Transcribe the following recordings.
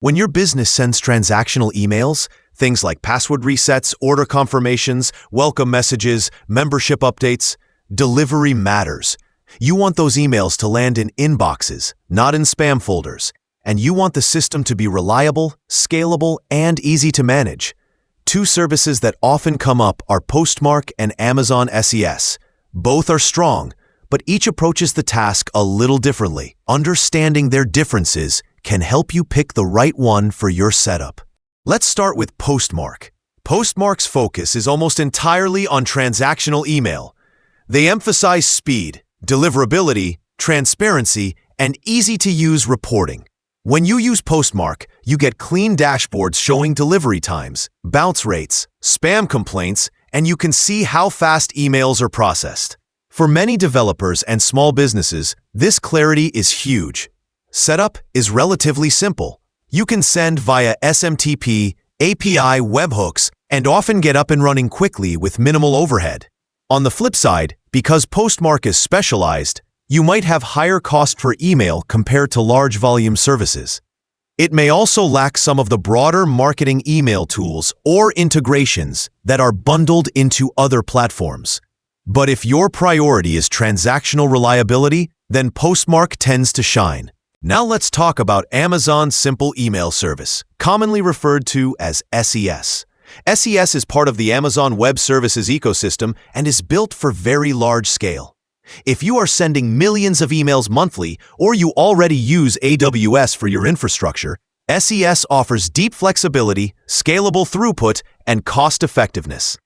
When your business sends transactional emails, things like password resets, order confirmations, welcome messages, membership updates, delivery matters. You want those emails to land in inboxes, not in spam folders, and you want the system to be reliable, scalable, and easy to manage. Two services that often come up are Postmark and Amazon SES. Both are strong, but each approaches the task a little differently. Understanding their differences can help you pick the right one for your setup. Let's start with Postmark. Postmark's focus is almost entirely on transactional email. They emphasize speed, deliverability, transparency, and easy-to-use reporting. When you use Postmark, you get clean dashboards showing delivery times, bounce rates, spam complaints, and you can see how fast emails are processed. For many developers and small businesses, this clarity is huge. Setup is relatively simple. You can send via SMTP, API, webhooks, and often get up and running quickly with minimal overhead. On the flip side, because Postmark is specialized, you might have higher cost per email compared to large volume services. It may also lack some of the broader marketing email tools or integrations that are bundled into other platforms. But if your priority is transactional reliability, then Postmark tends to shine. Now let's talk about Amazon's Simple Email Service, commonly referred to as SES. SES is part of the Amazon Web Services ecosystem and is built for very large scale. If you are sending millions of emails monthly or you already use AWS for your infrastructure, SES offers deep flexibility, scalable throughput, and cost-effectiveness.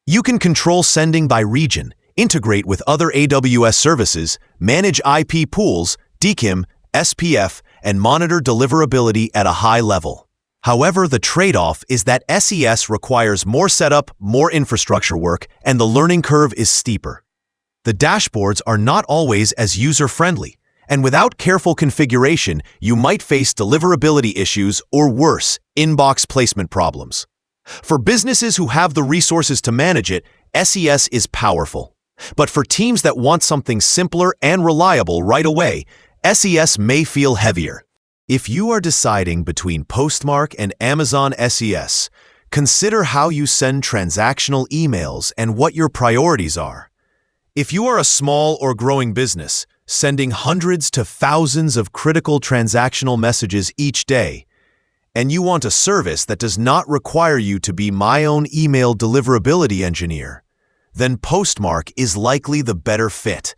You can control sending by region, integrate with other AWS services, manage IP pools, DKIM, SPF, and monitor deliverability at a high level. However, the trade-off is that SES requires more setup, more infrastructure work, and the learning curve is steeper. The dashboards are not always as user-friendly, and without careful configuration, you might face deliverability issues or worse, inbox placement problems. For businesses who have the resources to manage it, SES is powerful. But for teams that want something simpler and reliable right away, SES may feel heavier. If you are deciding between Postmark and Amazon SES, consider how you send transactional emails and what your priorities are. If you are a small or growing business, sending hundreds to thousands of critical transactional messages each day, and you want a service that does not require you to be my own email deliverability engineer, then Postmark is likely the better fit.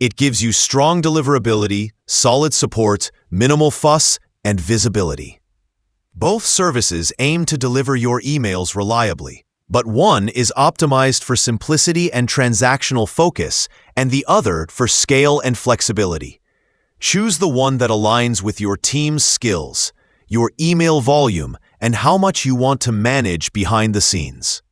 It gives you strong deliverability, solid support, minimal fuss, and visibility. Both services aim to deliver your emails reliably, but one is optimized for simplicity and transactional focus, and the other for scale and flexibility. Choose the one that aligns with your team's skills, your email volume, and how much you want to manage behind the scenes.